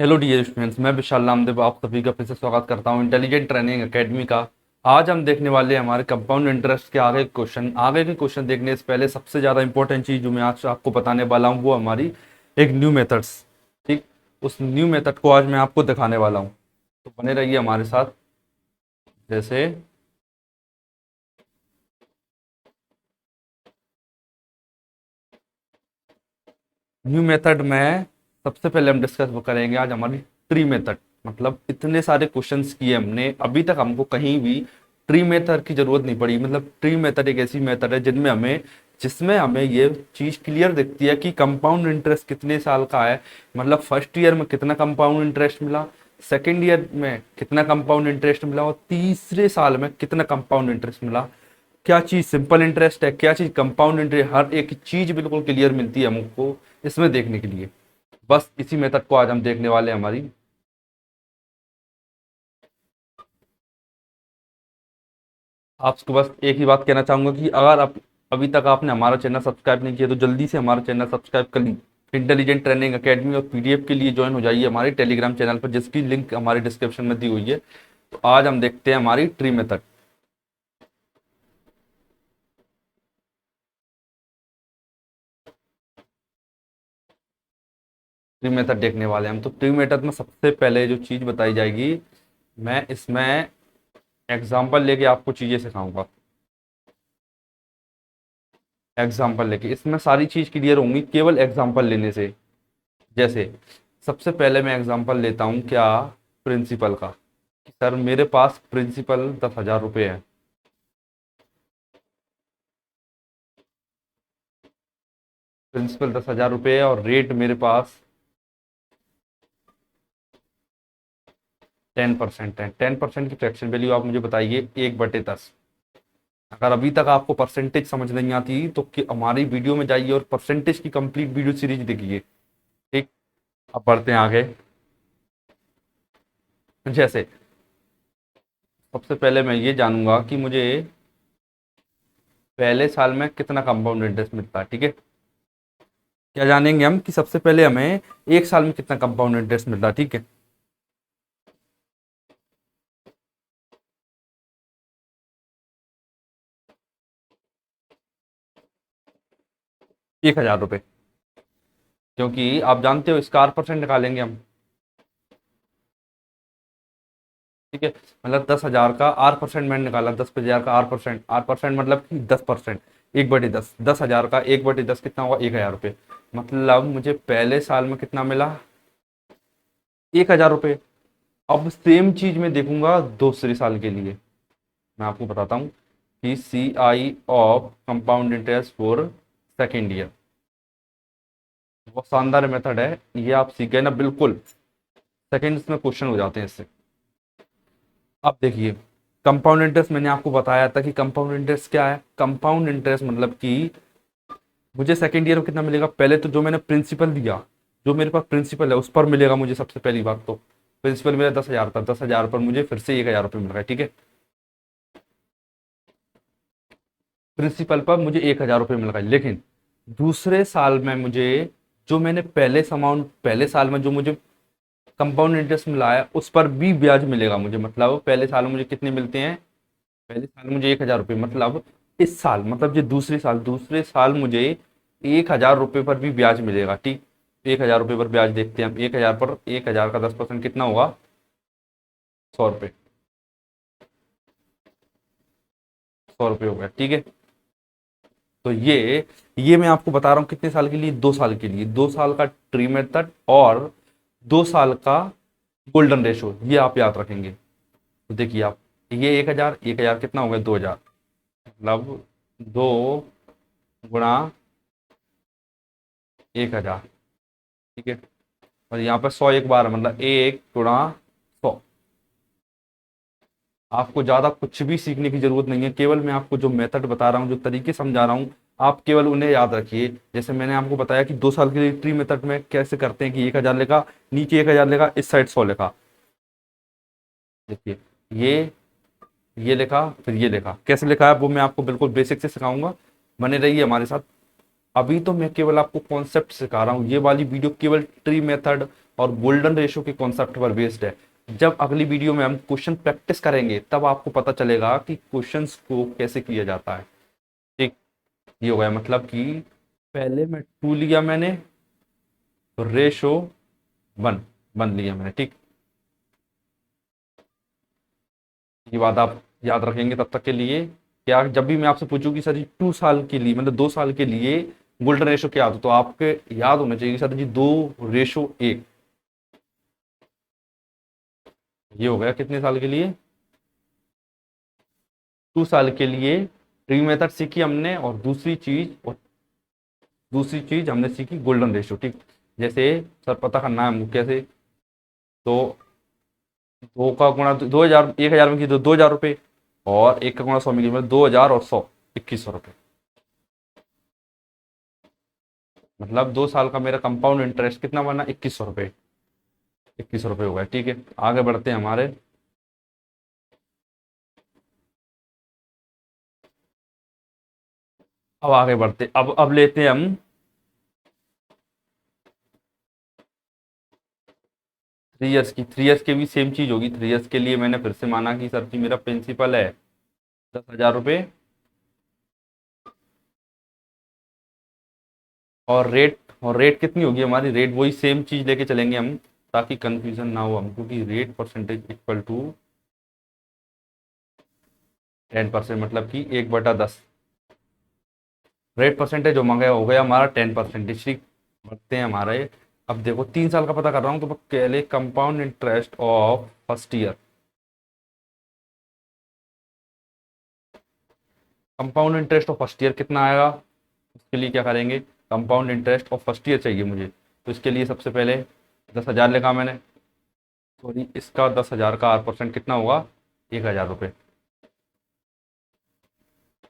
Hello dear students, मैं विशाल नामदेव आप सभी का फिर से स्वागत करता हूं इंटेलिजेंट ट्रेनिंग एकेडमी का। आज हम देखने वाले हैं हमारे कंपाउंड इंटरेस्ट के आगे के क्वेश्चन देखने से पहले सबसे ज़्यादा इंपॉर्टेंट चीज़ जो मैं आज आपको बताने वाला हूं वो हमारी एक न्यू मेथड्स। ठीक, उस न्यू मेथड को आज मैं आपको दिखाने वाला हूँ, तो बने रहिए हमारे साथ। जैसे न्यू मेथड में सबसे पहले हम डिस्कस वो करेंगे आज हमारी ट्री मेथड। मतलब इतने सारे क्वेश्चंस किए हमने, अभी तक हमको कहीं भी ट्री मेथड की जरूरत नहीं पड़ी। मतलब ट्री मेथड एक ऐसी मेथड है जिसमें हमें ये चीज क्लियर दिखती है कि कंपाउंड इंटरेस्ट कितने साल का है। मतलब फर्स्ट ईयर में कितना कंपाउंड इंटरेस्ट मिला, सेकेंड ईयर में कितना कंपाउंड इंटरेस्ट मिला और तीसरे साल में कितना कंपाउंड इंटरेस्ट मिला। क्या चीज सिंपल इंटरेस्ट है, क्या चीज कंपाउंड इंटरेस्ट, हर एक चीज बिल्कुल क्लियर मिलती है हमको इसमें देखने के लिए। बस इसी मेथड को आज हम देखने वाले हैं हमारी। आपको बस एक ही बात कहना चाहूंगा कि अगर आप अभी तक आपने हमारा चैनल सब्सक्राइब नहीं किया तो जल्दी से हमारा चैनल सब्सक्राइब कर लीजिए। इंटेलिजेंट ट्रेनिंग एकेडमी और पीडीएफ के लिए ज्वाइन हो जाइए हमारे टेलीग्राम चैनल पर, जिसकी लिंक हमारे डिस्क्रिप्शन में दी हुई है। तो आज हम देखते हैं हमारी ट्री मेथड। ट्री मेथड देखने वाले हैं हम। तो ट्री मेथड में सबसे पहले जो चीज बताई जाएगी, मैं इसमें एग्जाम्पल लेके आपको चीजें सिखाऊंगा। एग्जाम्पल लेके इसमें सारी चीज क्लियर होंगी केवल एग्जाम्पल लेने से। जैसे सबसे पहले मैं एग्जांपल लेता हूँ क्या, प्रिंसिपल का। कि सर मेरे पास प्रिंसिपल 10,000 रुपये है। प्रिंसिपल 10,000 रुपये है और रेट मेरे पास 10% है। 10% की फ्रैक्शन वैल्यू आप मुझे बताइए 1/10। अगर अभी तक आपको परसेंटेज समझ नहीं आती तो हमारी वीडियो में जाइए और परसेंटेज की कंप्लीट वीडियो सीरीज देखिए। ठीक, अब बढ़ते हैं आगे। जैसे सबसे पहले मैं ये जानूंगा कि मुझे पहले साल में कितना कंपाउंड इंटरेस्ट मिलता है। ठीक है, क्या जानेंगे हम कि सबसे पहले हमें एक साल में कितना कंपाउंड इंटरेस्ट मिलता है। ठीक है, 1,000 रुपये। क्योंकि आप जानते हो इसका 8% निकालेंगे हम। ठीक है, मतलब 10,000 का 8% मैंने निकाला। 10,000 का 8%, 8% मतलब कि 10%। 1/10, 10,000 का 1/10 कितना होगा, 1,000 रुपये। मतलब मुझे पहले साल में कितना मिला, 1,000 रुपये। अब सेम चीज मैं देखूंगा दूसरे साल के लिए। मैं आपको बताता हूँ कि CI of compound interest for second year, बहुत शानदार मेथड है ये। आप सीख गए ना बिल्कुल, सेकेंड्स में क्वेश्चन हो जाते हैं इससे। अब देखिए, कंपाउंड इंटरेस्ट मैंने आपको बताया था कि कंपाउंड इंटरेस्ट क्या है। कंपाउंड इंटरेस्ट मतलब कि मुझे सेकेंड ईयर में कितना मिलेगा। पहले तो जो मैंने प्रिंसिपल दिया, जो मेरे पास प्रिंसिपल है उस पर मिलेगा मुझे। सबसे पहली बात तो प्रिंसिपल मेरा 10,000 था, 10,000 पर मुझे फिर से 1,000 रुपये मिल रहा है। ठीक है, प्रिंसिपल पर मुझे 1,000 रुपये मिल रहा है। लेकिन दूसरे साल में मुझे जो मैंने पहले साल में जो मुझे कंपाउंड इंटरेस्ट मिला है उस पर भी ब्याज मिलेगा मुझे। मतलब पहले साल में मुझे कितने मिलते हैं, पहले साल मुझे 1,000 रुपये। मतलब इस साल, मतलब ये दूसरे साल मुझे 1,000 रुपये पर भी ब्याज मिलेगा। ठीक, 1,000 रुपये पर ब्याज देखते हैं हम। 1,000 पर 1,000 का 10% कितना होगा, 100 रुपये। 100 रुपये हो गया। ठीक है, तो ये मैं आपको बता रहा हूँ कितने साल के लिए, 2 साल के लिए। 2 साल का ट्री मेथड और 2 साल का गोल्डन रेशो, ये आप याद रखेंगे। तो देखिए आप, ये 1,000, 1,000 कितना हो गया, 2,000। मतलब 2 गुणा 1,000। ठीक है, और यहाँ पर 100 एक बार, मतलब 1 गुणा 100। आपको ज़्यादा कुछ भी सीखने की जरूरत नहीं है, केवल मैं आपको जो मेथड बता रहा हूँ, जो तरीके समझा रहा हूँ, आप केवल उन्हें याद रखिए। जैसे मैंने आपको बताया कि 2 साल के लिए ट्री मेथड में कैसे करते हैं कि 1,000 लिखा, नीचे 1,000 लिखा, इस साइड 100 लिखा। देखिए, ये लिखा, फिर ये लिखा, कैसे लिखा है वो मैं आपको बिल्कुल बेसिक से सिखाऊंगा। बने रहिए हमारे साथ। अभी तो मैं केवल आपको कॉन्सेप्ट सिखा रहा हूँ। ये वाली वीडियो केवल ट्री मेथड और गोल्डन रेशो के कॉन्सेप्ट पर बेस्ड है। जब अगली वीडियो में हम क्वेश्चन प्रैक्टिस करेंगे तब आपको पता चलेगा कि क्वेश्चंस को कैसे किया जाता है। ठीक, ये हो गया, मतलब कि पहले मैं 2 लिया मैंने, तो रेशो 1 1 लिया मैंने। ठीक, ये बात आप याद रखेंगे तब तक के लिए। क्या जब भी मैं आपसे पूछूं कि सर जी 2 साल के लिए, मतलब 2 साल के लिए गोल्डन रेशो क्या होता है, तो आपके याद होना चाहिए कि सर जी 2:1। ये हो गया कितने साल के लिए, 2 साल के लिए ट्री मेथड सीखी हमने, और दूसरी चीज हमने सीखी गोल्डन रेशो। ठीक, जैसे सर पता करना है हमको कैसे, तो 2 का गुणा 2000, 1000 में की तो 2000 रुपये, और 1 का गुणा 100 में की मतलब 2000 और 100, 2100 रुपये। मतलब 2 साल का मेरा कंपाउंड इंटरेस्ट कितना बना, 2100 रुपये। 2100 रुपये हो गया। ठीक है, आगे बढ़ते हैं हमारे। अब आगे बढ़ते, अब लेते हैं हम 3 इयर्स की। 3 इयर्स के भी सेम चीज होगी। 3 इयर्स के लिए मैंने फिर से माना कि सर जी मेरा प्रिंसिपल है 10,000 रुपये, और रेट कितनी होगी हमारी, रेट वही सेम चीज लेके चलेंगे हम, ताकि कंफ्यूजन ना हो हमको, कि रेट परसेंटेज इक्वल टू 10%, मतलब कि 1/10। रेट परसेंटेज हो गया हमारा 10%। ठीक, बढ़ते हैं हमारे। अब देखो 3 साल का पता कर रहा हूँ, तो पहले compound interest of first year. Compound interest of first year कितना आएगा, उसके लिए क्या करेंगे, compound interest of first year चाहिए मुझे, तो इसके लिए सबसे पहले 10,000 लिखा मैंने, सॉरी इसका 10,000 का 8% कितना होगा, 1,000 रुपये।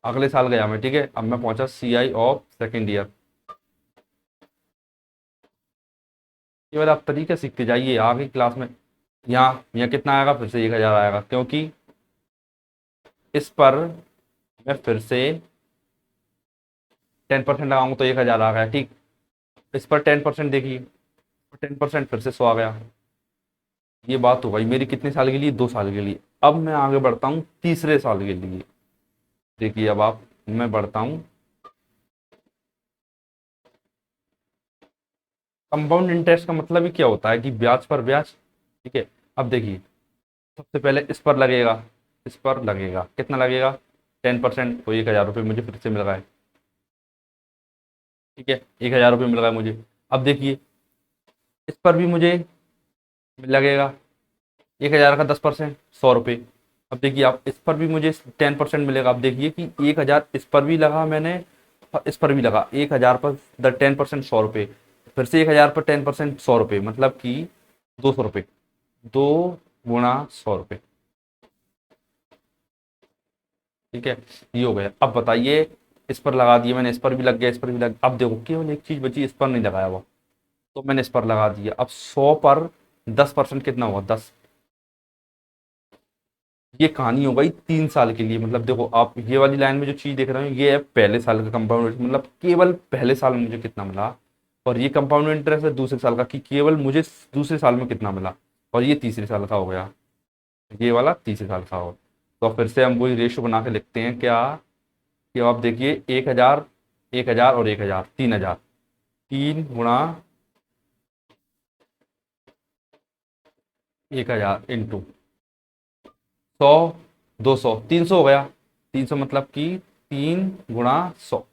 अगले साल गया मैं। ठीक है, अब मैं पहुंचा CI ऑफ सेकेंड ईयर। ये वाला आप तरीका सीखते जाइए आगे क्लास में। यहाँ कितना आएगा, फिर से 1,000 आएगा, क्योंकि इस पर मैं फिर से 10% लगाऊंगा तो 1,000 आ गया। ठीक, इस पर 10% देखिए, 10% फिर से 100 आ गया। ये बात हो गई मेरी कितने साल के लिए, 2 साल के लिए। अब मैं आगे बढ़ता हूँ तीसरे साल के लिए। देखिए अब मैं बढ़ता हूँ, कंपाउंड इंटरेस्ट का मतलब ही क्या होता है कि ब्याज पर ब्याज। ठीक है, अब देखिए सबसे पहले इस पर लगेगा, इस पर लगेगा, कितना लगेगा, 10%, तो 1,000 रुपये मुझे फिर से मिल रहा है। ठीक है, 1,000 रुपये मिल रहा है मुझे। अब देखिए इस पर भी मुझे लगेगा 1,000 का 10%, 100 रुपये। अब देखिए आप इस पर भी मुझे 10% मिलेगा। अब देखिए कि 1,000 इस पर भी लगा मैंने, और इस पर भी लगा, 1,000 पर 10%, 100 रुपये, फिर से 1,000 पर 10%, 100 रुपये, मतलब कि 200 रुपये, 2 गुणा 100 रुपये। ठीक है, ये हो गया। अब बताइए, इस पर लगा दिया मैंने, इस पर भी लग गया, इस पर भी लग गया। अब देखो केवल एक चीज बची, इस पर नहीं लगाया हुआ, तो मैंने इस पर लगा दिया। अब 100 पर 10% कितना हुआ, 10। ये कहानी हो गई 3 साल के लिए। मतलब देखो आप ये वाली लाइन में जो चीज देख रहे हो, ये है पहले साल का कंपाउंड, मतलब केवल पहले साल में मुझे कितना मिला। और ये कंपाउंड इंटरेस्ट है दूसरे साल का, कि केवल मुझे दूसरे साल में कितना मिला। और ये तीसरे साल का हो गया, ये वाला तीसरे साल का हो। तो फिर से हम वही रेशो बना के लिखते हैं क्या, कि अब आप देखिए 1,000, 1,000 और 1,000, 3,000, 3 गुणा 1,000 इंटू 100, 200, 300 हो गया। 300 मतलब कि 3 गुणा 100,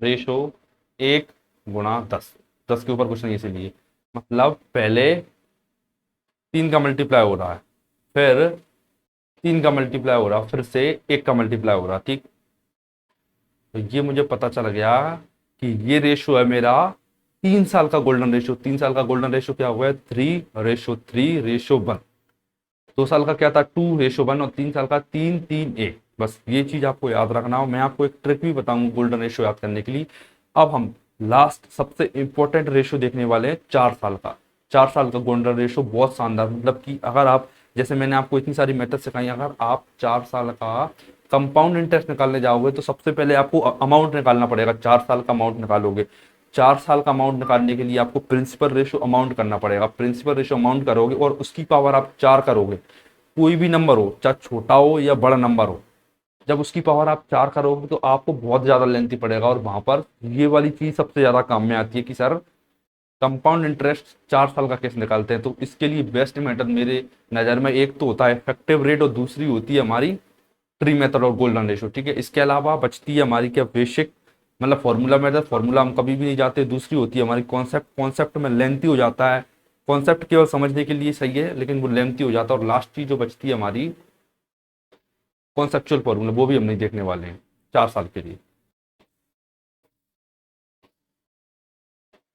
रेशो 1/10। 10 के ऊपर कुछ नहीं इसीलिए, मतलब पहले 3 का मल्टीप्लाई हो रहा है, फिर 3 का मल्टीप्लाई हो रहा, फिर से 1 का मल्टीप्लाई हो रहा। ठीक, तो ये मुझे पता चल गया कि ये रेशो है मेरा 3 साल का गोल्डन रेशो। 3 साल का गोल्डन रेशो क्या हुआ है, 3:3:1। 2 साल का क्या था, 2:1, और 3 साल का 3:3:1। बस ये चीज आपको याद रखना हो। मैं आपको एक ट्रिक भी बताऊंगा गोल्डन रेशो याद करने के लिए। अब हम लास्ट सबसे इंपॉर्टेंट रेशो देखने वाले हैं, 4 साल का। 4 साल का गोल्डन रेशो बहुत शानदार, मतलब कि अगर आप, जैसे मैंने आपको इतनी सारी मेथड सिखाई, अगर आप 4 साल का कंपाउंड इंटरेस्ट निकालने जाओगे तो सबसे पहले आपको अमाउंट निकालना पड़ेगा। 4 साल का अमाउंट निकालोगे, 4 साल का अमाउंट निकालने के लिए आपको प्रिंसिपल रेशो अमाउंट करना पड़ेगा। प्रिंसिपल रेशो अमाउंट करोगे और उसकी पावर आप 4 करोगे, कोई भी नंबर हो, चाहे छोटा हो या बड़ा नंबर हो, जब उसकी पावर आप 4 करोगे तो आपको बहुत ज़्यादा लेंथी पड़ेगा। और वहां पर ये वाली चीज़ सबसे ज़्यादा काम में आती है कि सर कंपाउंड इंटरेस्ट 4 साल का कैसे निकालते हैं। तो इसके लिए बेस्ट मेथड मेरे नज़र में एक तो होता है इफेक्टिव रेट और दूसरी होती है हमारी ट्री मेथड और गोल्डन रेशो। ठीक है, इसके अलावा बचती है हमारी क्या बेसिक मतलब फॉर्मूला मेथड, फॉर्मूला हम कभी भी नहीं जाते। दूसरी होती है हमारी कॉन्सेप्ट, कॉन्सेप्ट में लेंथी हो जाता है, कॉन्सेप्ट केवल समझने के लिए सही है लेकिन वो लेंथी हो जाता है। और लास्ट चीज जो बचती है हमारी कॉन्सेप्चुअल फॉर्मूला, वो भी हम नहीं देखने वाले हैं 4 साल के लिए।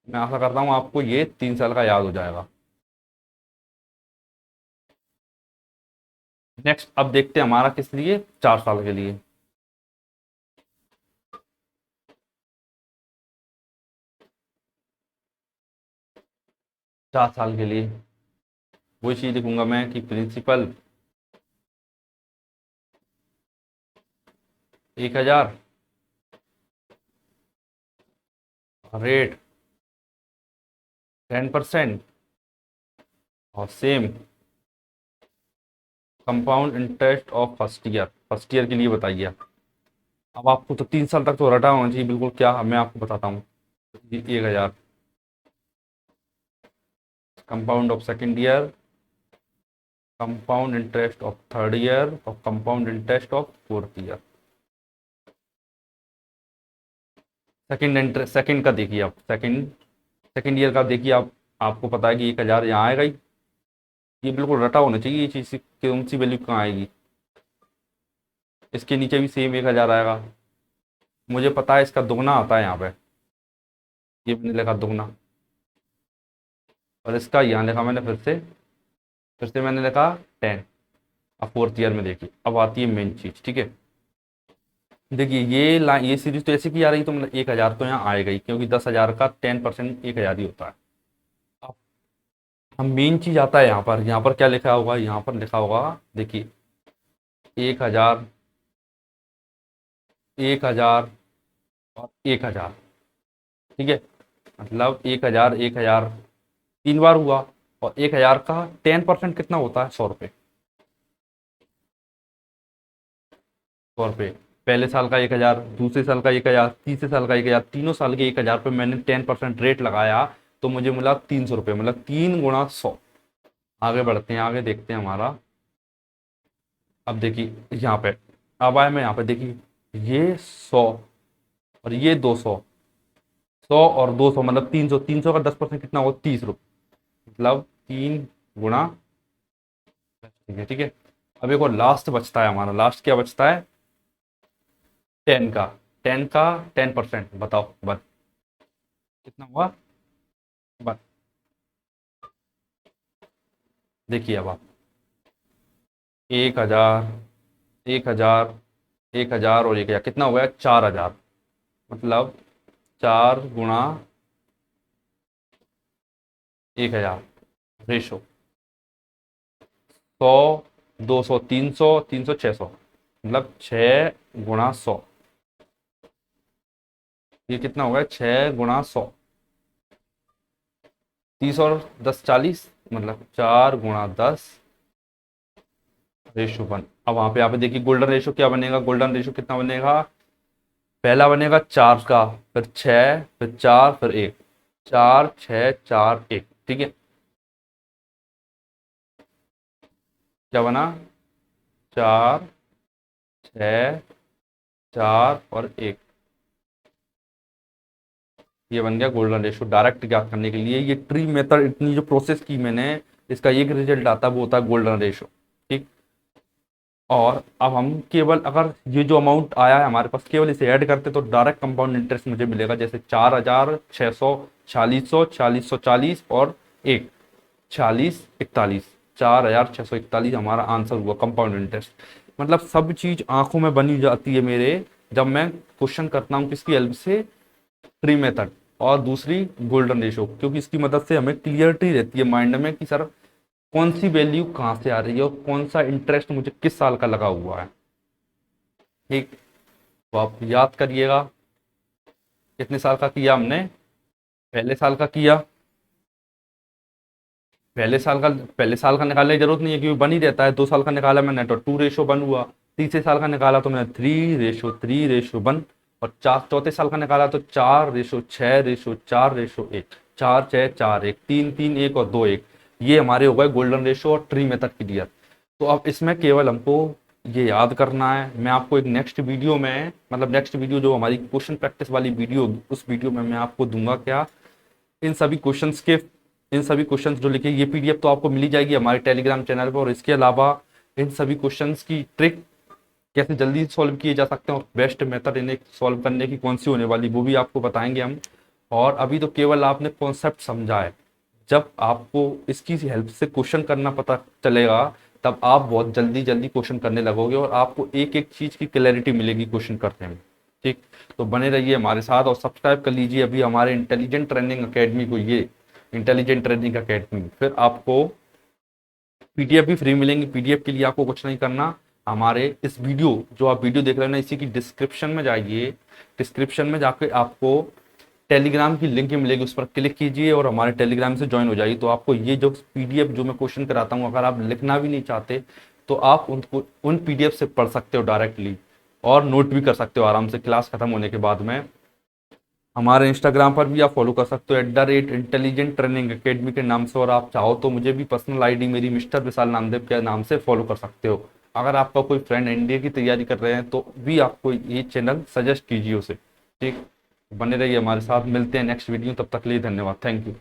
मैं आशा करता हूँ आपको ये 3 साल का याद हो जाएगा। नेक्स्ट अब देखते हैं हमारा किस लिए 4 साल के लिए। 4 साल के लिए वही चीज लिखूंगा मैं कि प्रिंसिपल 1000, रेट 10% और same compound interest of first year के लिए बताइए। अब आपको तो 3 साल तक तो रटा होना चाहिए बिल्कुल। क्या मैं आपको बताता हूँ, 1000 compound of second year, compound interest of third year और compound interest of fourth year. Second interest second का देखिए आप, सेकेंड सेकेंड ईयर का देखिए आप, आपको पता है कि 1000 यहाँ आएगा ही, ये बिल्कुल रटा होना चाहिए। ये चीज़ कौन सी वैल्यू कहाँ आएगी, इसके नीचे भी सेम 1000 आएगा। मुझे पता है इसका दुगना आता है यहाँ पे, ये मैंने लिखा दुगना, और इसका यहाँ लिखा मैंने फिर से मैंने लिखा 10। अब फोर्थ ईयर में देखिए, अब आती है मेन चीज़। ठीक है, देखिए ये लाइन, ये सीरीज तो ऐसे की आ रही, तो मतलब 1000 तो यहाँ आएगा ही क्योंकि 10,000 का 10% 1000 ही होता है। अब हम मेन चीज आता है यहाँ पर क्या लिखा होगा, यहाँ पर लिखा होगा देखिए 1000, 1000 और 1000। ठीक है, मतलब 1000 1000 3 बार हुआ, और 1000 का 10% कितना होता है, 100 रुपये। 100 रुपये पहले साल का 1000, दूसरे साल का 1000, तीसरे साल का 1000, तीनों साल के 1000 पे मैंने 10% रेट लगाया तो मुझे मिला 300 रुपये, मतलब 3 × 100। आगे बढ़ते हैं, आगे देखते हैं हमारा। अब देखिए यहाँ पे, अब आए मैं यहाँ पे, देखिए ये 100 और ये 200, 100 और 200 मतलब 300, 300 का 10% कितना होगा, 30 रुपये, मतलब 3 × ठीक है। ठीक है, अब एक और लास्ट बचता है हमारा, लास्ट क्या बचता है, 10 का, 10% बताओ बस कितना हुआ। बस देखिए अब आप 1000, 1000, 1000 और 1000 कितना हो गया, 4000, मतलब 4 × 1000 रेशो 100, 200, 300, 300, 600, मतलब 6 × 100। ये कितना होगा, 6 × 100, 30 और 10 40, मतलब 4 × 10 रेशो 1। अब वहां पे आप देखिए गोल्डन रेशो क्या बनेगा, गोल्डन रेशो कितना बनेगा, पहला बनेगा 4 का, फिर 6, फिर 4, फिर 1, 4 6 4 1। ठीक है, क्या बना, 4 6 4 और 1, ये बन गया गोल्डन रेशो। डायरेक्ट ज्ञात करने के लिए ये ट्री मेथड, इतनी जो प्रोसेस की मैंने, इसका एक रिजल्ट आता है, वो होता है गोल्डन रेशो। ठीक, और अब हम केवल अगर ये जो अमाउंट आया है हमारे पास केवल इसे ऐड करते तो डायरेक्ट कंपाउंड इंटरेस्ट मुझे मिलेगा, जैसे 4600, 4600, 4640 और 4641, 4641 हमारा आंसर हुआ कंपाउंड इंटरेस्ट। मतलब सब चीज आंखों में बनी जाती है मेरे, जब मैं क्वेश्चन करता हूँ किसकी हेल्प से, ट्री मेथड और दूसरी गोल्डन रेशो, क्योंकि इसकी मदद से हमें क्लियरिटी रहती है माइंड में कि सर कौन सी वैल्यू कहाँ से आ रही है और कौन सा इंटरेस्ट मुझे किस साल का लगा हुआ है। ठीक, तो आप याद करिएगा कितने साल का किया हमने, पहले साल का किया, पहले साल का निकालने की जरूरत नहीं है क्योंकि बन ही रहता है। 2 साल का निकाला मैंने तो 2:1 हुआ। तीसरे साल का निकाला तो मैंने 3:3:1। और चौथे साल का निकाला तो 4:6:4:1। 4:6:4:1, 3:3:1 और 2:1। ये हमारे हो गए गोल्डन रेशो और ट्री मेथड क्लियर। तो अब इसमें केवल हमको ये याद करना है। मैं आपको एक नेक्स्ट वीडियो में, मतलब नेक्स्ट वीडियो जो हमारी क्वेश्चन प्रैक्टिस वाली वीडियो होगी, उस वीडियो में मैं आपको दूंगा क्या, इन सभी क्वेश्चंस के, इन सभी क्वेश्चंस जो लिखे, ये पीडीएफ तो आपको मिल ही जाएगी हमारे टेलीग्राम चैनल पर। और इसके अलावा इन सभी क्वेश्चंस की ट्रिक कैसे जल्दी सॉल्व किए जा सकते हैं और बेस्ट मेथड इन्हें सॉल्व करने की कौन सी होने वाली, वो भी आपको बताएंगे हम। और अभी तो केवल आपने कॉन्सेप्ट समझा है। जब आपको इसकी हेल्प से क्वेश्चन करना पता चलेगा, तब आप बहुत जल्दी जल्दी क्वेश्चन करने लगोगे और आपको एक एक चीज की क्लैरिटी मिलेगी क्वेश्चन करने में। ठीक, तो बने रहिए हमारे साथ और सब्सक्राइब कर लीजिए अभी हमारे इंटेलिजेंट ट्रेनिंग अकेडमी को, ये इंटेलिजेंट ट्रेनिंग अकेडमी। फिर आपको पीडीएफ भी फ्री मिलेंगी। पीडीएफ के लिए आपको कुछ नहीं करना, हमारे इस वीडियो, जो आप वीडियो देख रहे हैं ना, इसी की डिस्क्रिप्शन में जाइए। डिस्क्रिप्शन में जाके आपको टेलीग्राम की लिंक मिलेगी, उस पर क्लिक कीजिए और हमारे टेलीग्राम से ज्वाइन हो जाइए। तो आपको ये जो पीडीएफ जो मैं क्वेश्चन कराता हूँ, अगर आप लिखना भी नहीं चाहते तो आप उनको उन पीडीएफ से पढ़ सकते हो डायरेक्टली और नोट भी कर सकते हो आराम से क्लास खत्म होने के बाद में। हमारे इंस्टाग्राम पर भी आप फॉलो कर सकते हो @इंटेलिजेंट ट्रेनिंग अकेडमी के नाम से। और आप चाहो तो मुझे भी पर्सनल आईडी मेरी मिस्टर विशाल नामदेव के नाम से फॉलो कर सकते हो। अगर आपका कोई फ्रेंड एनडीए की तैयारी कर रहे हैं तो भी आपको ये चैनल सजेस्ट कीजिए उसे। ठीक, बने रहिए हमारे साथ, मिलते हैं नेक्स्ट वीडियो, तब तक के लिए धन्यवाद, थैंक यू।